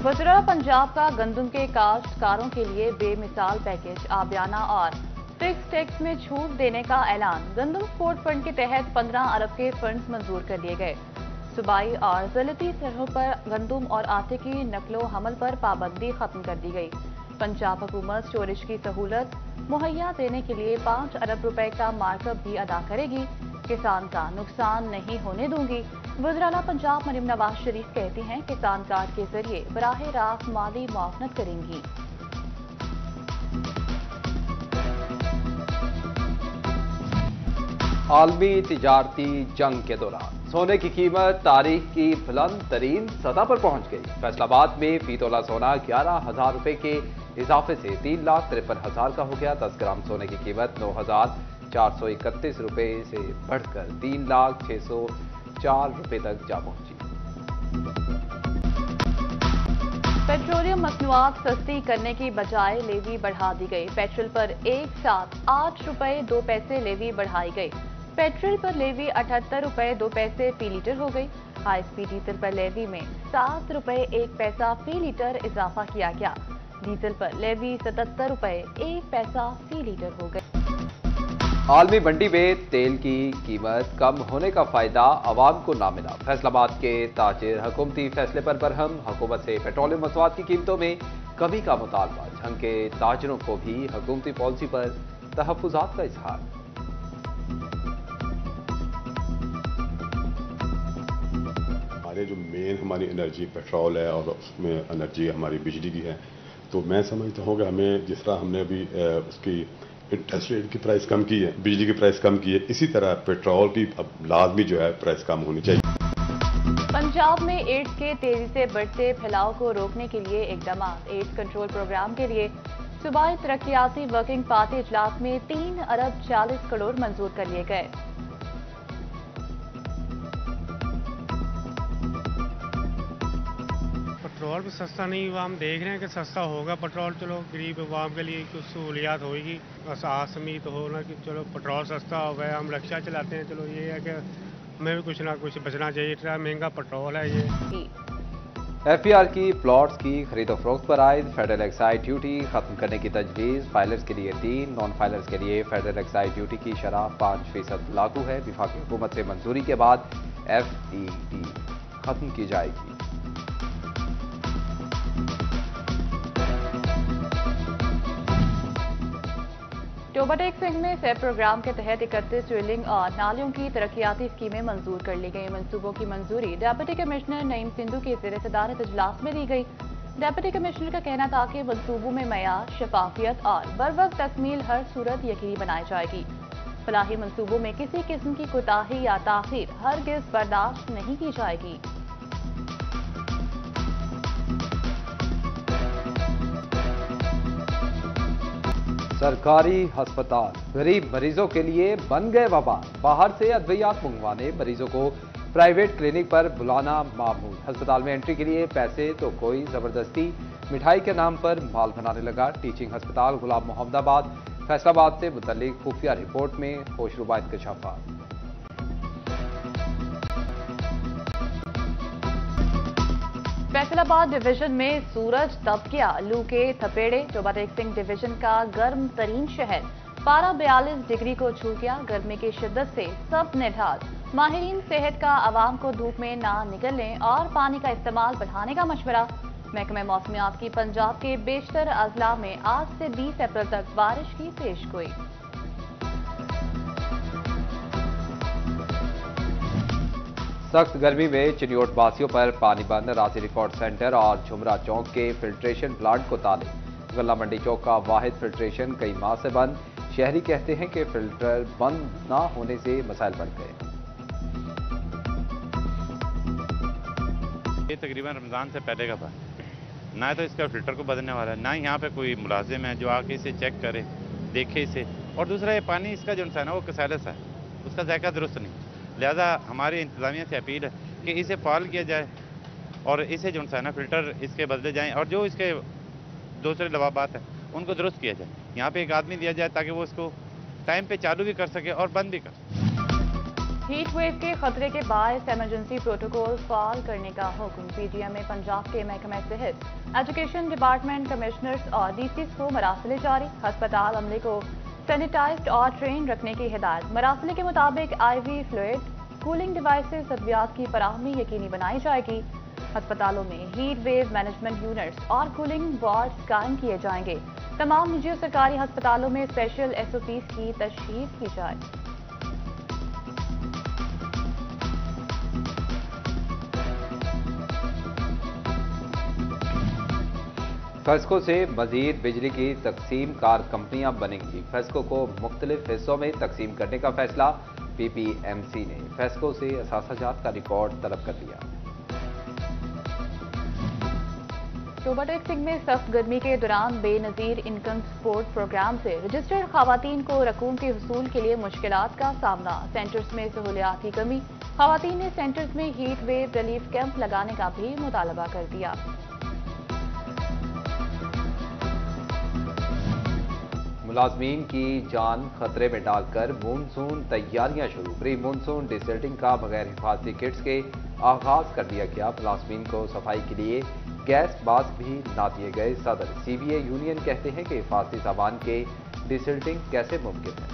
वज़ीर पंजाब का गंदम के काश्तकारों के लिए बेमिसाल पैकेज, आबियाना और फिक्स टैक्स में छूट देने का ऐलान। गंदम सपोर्ट फंड के तहत 15 अरब के फंड मंजूर कर लिए गए। सूबाई और ज़िलती सरहदों पर गंदम और आटे की नकलो हमल पर पाबंदी खत्म कर दी गई। पंजाब हुकूमत स्टोरेज की सहूलत मुहैया देने के लिए 5 अरब रुपए का मार्कअप भी अदा करेगी। किसान का नुकसान नहीं होने दूंगी। वज़ीर पंजाब मरीम नवाज शरीफ कहती हैं, किसान कार्ड के जरिए बराह रास्त माली मुआवनत करेंगी। आलमी तिजारती जंग के दौरान सोने की कीमत तारीख की बुलंद तरीन सतह पर पहुंच गई। फैसलाबाद में फी तोला सोना 11,000 रुपए के इजाफे से 3,53,000 का हो गया। 10 ग्राम सोने की कीमत 9,431 रुपए से बढ़कर 3,06,004 रुपए तक जा पहुंची। पेट्रोलियम मसनूआत सस्ती करने की बजाय लेवी बढ़ा दी गई। पेट्रोल पर एक साथ 8 रुपए 2 पैसे लेवी बढ़ाई गई। पेट्रोल पर लेवी 78 रुपए 2 पैसे फी लीटर हो गई। हाई स्पीड डीजल पर लेवी में 7 रुपए 1 पैसा फी लीटर इजाफा किया गया। डीजल पर लेवी 77 रुपए 1 पैसा फी लीटर हो गई। आलमी मंडी में तेल की कीमत कम होने का फायदा अवाम को ना मिला। फैसलाबाद के ताजिर हुकूमती फैसले पर बरहम। हुकूमत से पेट्रोलियम मसवाद की कीमतों में कमी का मुतालबा। झंग के ताजिरों को भी हुकूमती पॉलिसी पर तहफ्फुजात का इजहार। हमारे जो मेन हमारी एनर्जी पेट्रोल है और उसमें एनर्जी हमारी बिजली की है, तो मैं समझता हूँ कि हमें जिस तरह हमने अभी उसकी इंटरेस्ट रेट की प्राइस कम की है, बिजली की प्राइस कम की है, इसी तरह पेट्रोल की अब लाजमी जो है प्राइस कम होनी चाहिए। पंजाब में एड्स के तेजी से बढ़ते फैलाव को रोकने के लिए इकदाम। एड्स कंट्रोल प्रोग्राम के लिए सूबाई तरक्याती वर्किंग पार्टी इजलास में 3 अरब 40 करोड़ मंजूर कर लिए गए। पेट्रोल भी सस्ता नहीं हुआ, हम देख रहे हैं कि सस्ता होगा पेट्रोल। चलो गरीब आवाम के लिए कुछ सहूलियात होगी, बस आस उम्मीद हो ना कि चलो पेट्रोल सस्ता हो गया। हम रिक्शा चलाते हैं, चलो ये है कि हमें भी कुछ ना कुछ बचना चाहिए। इतना महंगा पेट्रोल है ये। FPR की प्लॉट्स की खरीदो फरोख्त पर आयद फेडरल एक्साइज ड्यूटी खत्म करने की तजवीज़। फाइलर्स के लिए 3, नॉन फाइलर्स के लिए फेडरल एक्साइज ड्यूटी की शरह 5% लागू है। विफाकी हुकूमत से मंजूरी के बाद FED खत्म की जाएगी। टोबाटेक सिंह में सेप प्रोग्राम के तहत 31 ड्रिलिंग और नालियों की तरक्याती स्कीमें मंजूर कर ली गई। मंसूबों की मंजूरी डिप्टी कमिश्नर नईम सिंधु की ज़ेर सदारत इजलास में दी गई। डिप्टी कमिश्नर का कहना था कि मंसूबों में मयार, शफाफियत और बरवक्त तकमील हर सूरत यकीनी बनाई जाएगी। फलाही मंसूबों में किसी किस्म की कोताही या ताखीर हरगिज़ बर्दाश्त नहीं की जाएगी। सरकारी अस्पताल गरीब मरीजों के लिए बन गए वबाल। बाहर से अद्वियात मंगवाने, मरीजों को प्राइवेट क्लिनिक पर बुलाना मामूल। अस्पताल में एंट्री के लिए पैसे तो कोई जबरदस्ती मिठाई के नाम पर माल बनाने लगा। टीचिंग अस्पताल गुलाम मोहम्मदाबाद फैसलाबाद से मुतल्लिक खुफिया रिपोर्ट में होशरुबा इंकशाफात। फैसलाबाद डिवीजन में सूरज तप गया, लू के थपेड़े। टोबाटेक सिंह डिवीजन का गर्म तरीन शहर पारा 42 डिग्री को छू गया। गर्मी की शिद्दत से सब निढाल। माहिरीन सेहत का आवाम को धूप में ना निकलने और पानी का इस्तेमाल बढ़ाने का मशवरा। महकमे मौसमियात की पंजाब के बेशतर अजला में आज से 20 अप्रैल तक बारिश की पेशगोई। सख्त गर्मी में चिन्योट वासियों पर पानी बंद। राजी रिकॉर्ड सेंटर और झुमरा चौक के फिल्ट्रेशन प्लांट को ताले। गल्ला मंडी चौक का वाहिद फिल्ट्रेशन कई माह से बंद। शहरी कहते हैं कि फिल्टर बंद ना होने से मसाइल बढ़ गए। ये तकरीबन रमज़ान से पहले का था, ना तो इसका फिल्टर को बदलने वाला है, ना यहाँ पे कोई मुलाजिम है जो आके इसे चेक करे, देखे इसे। और दूसरा ये पानी इसका जो है ना वो कसैलस है, उसका जायका दुरुस्त नहीं। लिहाजा हमारी इंतजामिया से अपील है कि इसे फाल किया जाए और इसे जो है ना फिल्टर इसके बदले जाएँ और जो इसके दूसरे लवाबात हैं उनको दुरुस्त किया जाए। यहाँ पे एक आदमी दिया जाए ताकि वो इसको टाइम पे चालू भी कर सके और बंद भी कर सके। हीट वेव के खतरे के बायस इमरजेंसी प्रोटोकॉल फाल करने का हुक्म। पीजीएम में पंजाब के महकमे सेहत, एजुकेशन डिपार्टमेंट, कमिश्नर्स और डीसीज को मरासले जारी। अस्पताल अमले को सैनिटाइज्ड और ट्रेन रखने की हिदायत। मरासले के मुताबिक IV फ्लूइड, कूलिंग डिवाइसेस, अद्वियात की फराहमी यकीनी बनाई जाएगी। अस्पतालों में हीट वेव मैनेजमेंट यूनिट्स और कूलिंग वार्ड्स कायम किए जाएंगे। तमाम निजी और सरकारी अस्पतालों में स्पेशल SOPs की तशहीर की जाए। फेस्को से मजीद बिजली की तकसीम कार कंपनियां बनेंगी। फेस्को को मुख्तलिफ हिस्सों में तकसीम करने का फैसला। PPMC ने फेस्को से असासाजात का रिकॉर्ड तलब कर लिया। टोबा टेक्सिंग में सख्त गर्मी के दौरान बेनजीर इनकम सपोर्ट प्रोग्राम से रजिस्टर्ड खवातीन को रकूम के हुसूल के लिए मुश्किलात का सामना। सेंटर्स में सहूलियात की कमी। खवातीन ने सेंटर्स में हीट वेव रिलीफ कैंप लगाने का भी मुतालबा कर दिया। मुलाजमीन की जान खतरे में डालकर मानसून तैयारियां शुरू। प्री मानसून डिसल्टिंग का बगैर हिफाजती किट्स के आगाज कर दिया गया। मुलाजमीन को सफाई के लिए गैस मास्क भी ना दिए गए। सदर CBA यूनियन कहते हैं कि हिफाजती सामान के डिसल्टिंग कैसे मुमकिन है।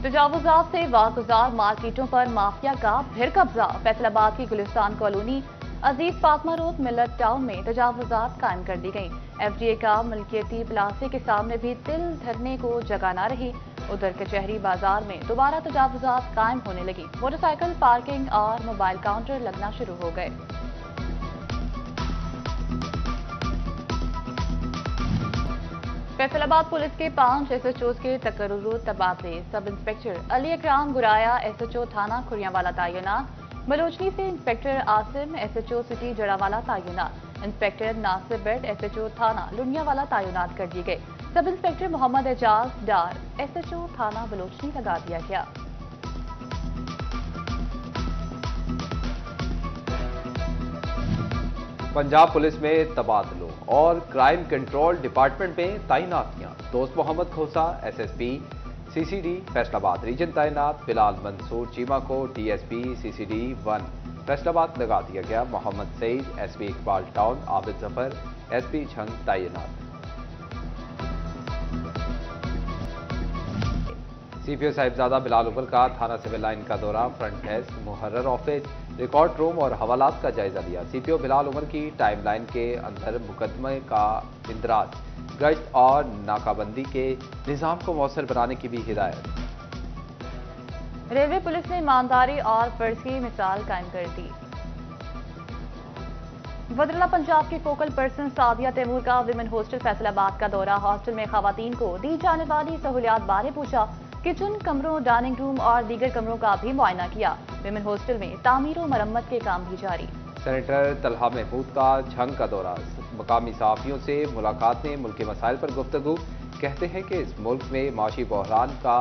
तजावुजात से वागुजार मार्केटों पर माफिया का फिर कब्जा। फैसलाबाद की गुलिस्तान कॉलोनी अजीज फातमा रोड मिलत टाउन में तजावुजात कायम कर दी गई। FDA का मिल्कियती प्लासे के सामने भी तिल धरने को जगह न रही। उधर कचहरी बाजार में दोबारा तजावुजात कायम होने लगी। मोटरसाइकिल पार्किंग और मोबाइल काउंटर लगना शुरू हो गए। फैसलाबाद पुलिस के 5 SHOs के तकर्रुर तबादले। Sub inspector Ali Akram Guraya SHO थाना खुरियावाला तैनात। बलोचनी से inspector Asim SHO city Jaranwala तैनात। इंस्पेक्टर नासिर बेट SHO थाना लुनियावाला तैनात कर दिए गए। सब इंस्पेक्टर मोहम्मद एजाज डार SHO थाना बलोचनी लगा दिया गया। पंजाब पुलिस में तबादलों और क्राइम कंट्रोल डिपार्टमेंट में तैनातियां। दोस्त मोहम्मद खोसा SSP CCD फैसलाबाद रीजन तैनात। बिलाल मंसूर चीमा को DSP CCD 1 फैसलाबाद लगा दिया गया। Mohammad Saeed SP Iqbal town, Abid Zafar SP Jhang तैनात। CPO साहिबजादा बिलाल उमर का थाना सिविल लाइन का दौरा, फ्रंट डेस्क, मुहर्रर ऑफिस, रिकॉर्ड रूम और हवालात का जायजा लिया। CPO बिलाल उमर की टाइमलाइन के अंदर मुकदमे का इंदराज, गश्त और नाकाबंदी के निजाम को मौसर बनाने की भी हिदायत। रेलवे पुलिस ने ईमानदारी और फर्ज की मिसाल कायम कर दी। वदरला पंजाब की फोकल पर्सन सादिया तैमूर का विमेन हॉस्टल फैसलाबाद का दौरा। हॉस्टल में खवातीन को दी जाने वाली सहूलियात बारे पूछा। किचन कमरों, डाइनिंग रूम और दीगर कमरों का भी मुआयना किया। विमेन हॉस्टल में तामीर और मरम्मत के काम भी जारी। सेनेटर तलहा महमूद का झंग का दौरा। मकामी सहाफियों से मुलाकात में मुल्की मसाइल पर गुफ्तगू। कहते हैं कि इस मुल्क में माशी बहरान का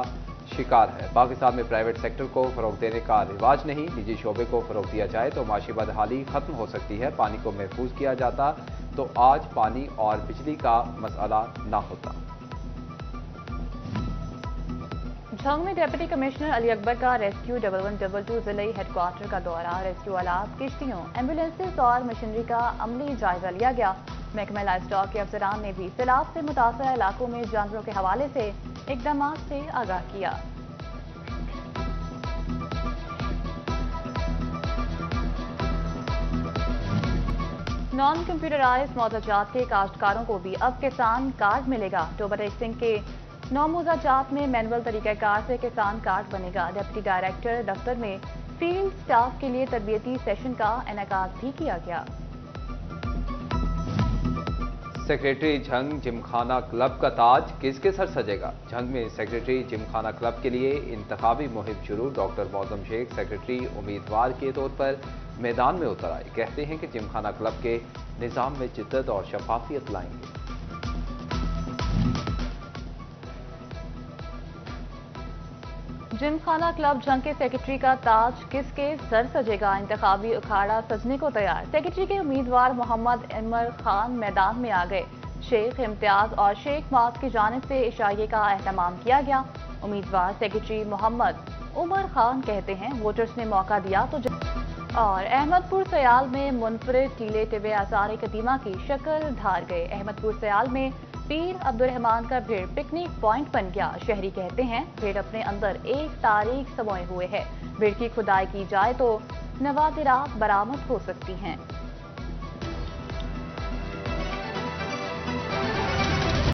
शिकार है। पाकिस्तान में प्राइवेट सेक्टर को फरोग देने का रिवाज नहीं। निजी शोबे को फरोग दिया जाए तो माशी बदहाली खत्म हो सकती है। पानी को महफूज किया जाता तो आज पानी और बिजली का मसला ना होता। झंग में डिप्टी कमिश्नर अली अकबर का रेस्क्यू 1122 जिले हेडक्वार्टर का दौरा। रेस्क्यू आलात, किश्तियों, एम्बुलेंसेज और मशीनरी का अमली जायजा लिया गया। महकमा लाइफ स्टॉक के अफसरान ने भी सैलाब से मुतासर इलाकों में जानवरों के हवाले से इकदाम से आगाह किया। नॉन कंप्यूटराइज मौजाजात के काश्तकारों को भी अब किसान कार्ड मिलेगा। टोबा टेक्सिंग के 9 मौजाजात में मैनुअल तरीकाकार से किसान कार्ड बनेगा। डिप्टी डायरेक्टर दफ्तर में फील्ड स्टाफ के लिए तरबियती सेशन का इनेकाद भी किया गया। सेक्रेटरी झंग जिमखाना क्लब का ताज किसके सर सजेगा? झंग में सेक्रेटरी जिमखाना क्लब के लिए इंतखाबी मुहिम शुरू। डॉक्टर मौजम शेख सेक्रेटरी उम्मीदवार के तौर पर मैदान में उतर आए। कहते हैं कि जिमखाना क्लब के निजाम में जिद्दत और शफाफियत लाएंगे। जिमखाना क्लब झंग के सेक्रेटरी का ताज किसके सर सजेगा? इंतखाबी अखाड़ा सजने को तैयार। सेक्रेटरी के उम्मीदवार मोहम्मद इमर खान मैदान में आ गए। शेख इम्तियाज और शेख मुआज की जानिब से इशाइये का एहतमाम किया गया। उम्मीदवार सेक्रेटरी मोहम्मद उमर खान कहते हैं, वोटर्स ने मौका दिया तो और अहमदपुर सयाल में मुनफरिद टीले टिबे आसार कदीमा की शक्ल धार गए। अहमदपुर सयाल में पीर अब्दुर्रहमान का भीड़ पिकनिक पॉइंट बन गया। शहरी कहते हैं, भीड़ अपने अंदर एक तारीख समोए हुए है। भीड़ की खुदाई की जाए तो नवादिरात बरामद हो सकती हैं।